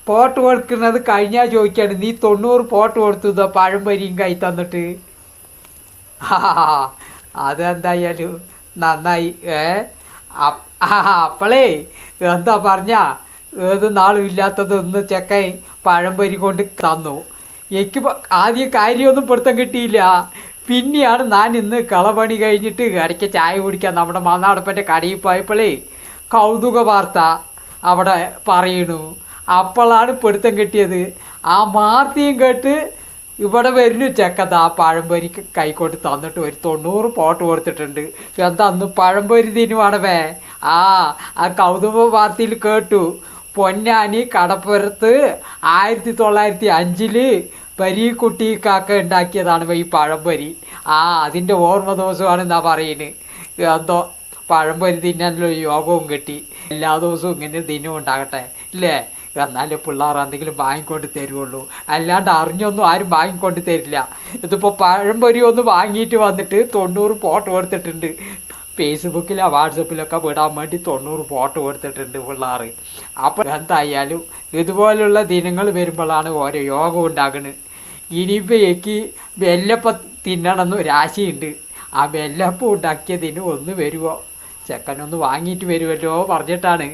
Pot കൊടുക്കുന്നത് കഴിഞ്ഞാൽ ചോദിക്കാണ്, നീ 90 പോട്ട് കൊടുത്തു പഴംപൊരിയും കൈ തന്നിട്ട്. ആ അതെന്തായാലും നന്നായി. അപ്പളേ എന്താ പറഞ്ഞ ഏത് നാളും ഇല്ലാത്തതൊന്ന് ചെക്കൻ പഴംപൊരി കൊണ്ട് തന്നു. എനിക്ക് ആദ്യം കാര്യമൊന്നും പിടുത്തം കിട്ടിയില്ല. പിന്നെയാണ് ഞാൻ ഇന്ന് കളപണി കഴിഞ്ഞിട്ട് ഇടയ്ക്ക് ചായ കുടിക്കാൻ നമ്മുടെ മന്നാടപ്പൻ്റെ കടയിൽ പോയപ്പോഴേ കൗതുക വാർത്ത അവിടെ പറയണു. അപ്പോഴാണ് പിടുത്തം കിട്ടിയത്. ആ വാർത്തയും കേട്ട് ഇവിടെ വരുന്നു ചെക്കത്ത് ആ പഴംപൊരി കൈക്കോട്ട് തന്നിട്ട് ഒരു 90 പോട്ട് കൊടുത്തിട്ടുണ്ട്. എന്താ അന്ന് പഴംപൊരി തിന്നുവാണവേ. ആ കൗതുക വാർത്തയിൽ കേട്ടു. പൊന്നാനി കടപ്പുറത്ത് 1905 പരീക്കുട്ടിക്കാക്ക ഉണ്ടാക്കിയതാണ് ഈ പഴംപൊരി. അതിൻ്റെ ഓർമ്മ ദിവസമാണെന്നാ പറയുന്നത്. എന്തോ പഴംപൊരി തിന്നാനുള്ള യോഗവും കിട്ടി. എല്ലാ ദിവസവും ഇങ്ങനെ ദിനവും ഉണ്ടാകട്ടെ ഇല്ലേ. എന്നാലേ പിള്ളേർ എന്തെങ്കിലും വാങ്ങിക്കൊണ്ട് തരുള്ളൂ. അല്ലാണ്ട് അറിഞ്ഞൊന്നും ആരും വാങ്ങിക്കൊണ്ട് തരില്ല. ഇതിപ്പോൾ പഴംപൊരി ഒന്ന് വാങ്ങിയിട്ട് വന്നിട്ട് 90 പോട്ട് കൊടുത്തിട്ടുണ്ട്. ഫേസ്ബുക്കിലോ വാട്സപ്പിലൊക്കെ വിടാൻ വേണ്ടി 90 പോട്ട് കൊടുത്തിട്ടുണ്ട് പിള്ളേർ. അപ്പോൾ എന്തായാലും ഇതുപോലുള്ള ദിനങ്ങൾ വരുമ്പോഴാണ് ഓരോ യോഗം ഉണ്ടാകുന്നത്. ഇനിയിപ്പോൾ എനിക്ക് വെല്ലപ്പം തിന്നണമെന്ന് ഒരാശയുണ്ട്. ആ വെല്ലപ്പം ഉണ്ടാക്കിയതിന് ഒന്ന് വരുമോ, ചെക്കനൊന്ന് വാങ്ങിയിട്ട് വരുമല്ലോ പറഞ്ഞിട്ടാണ്.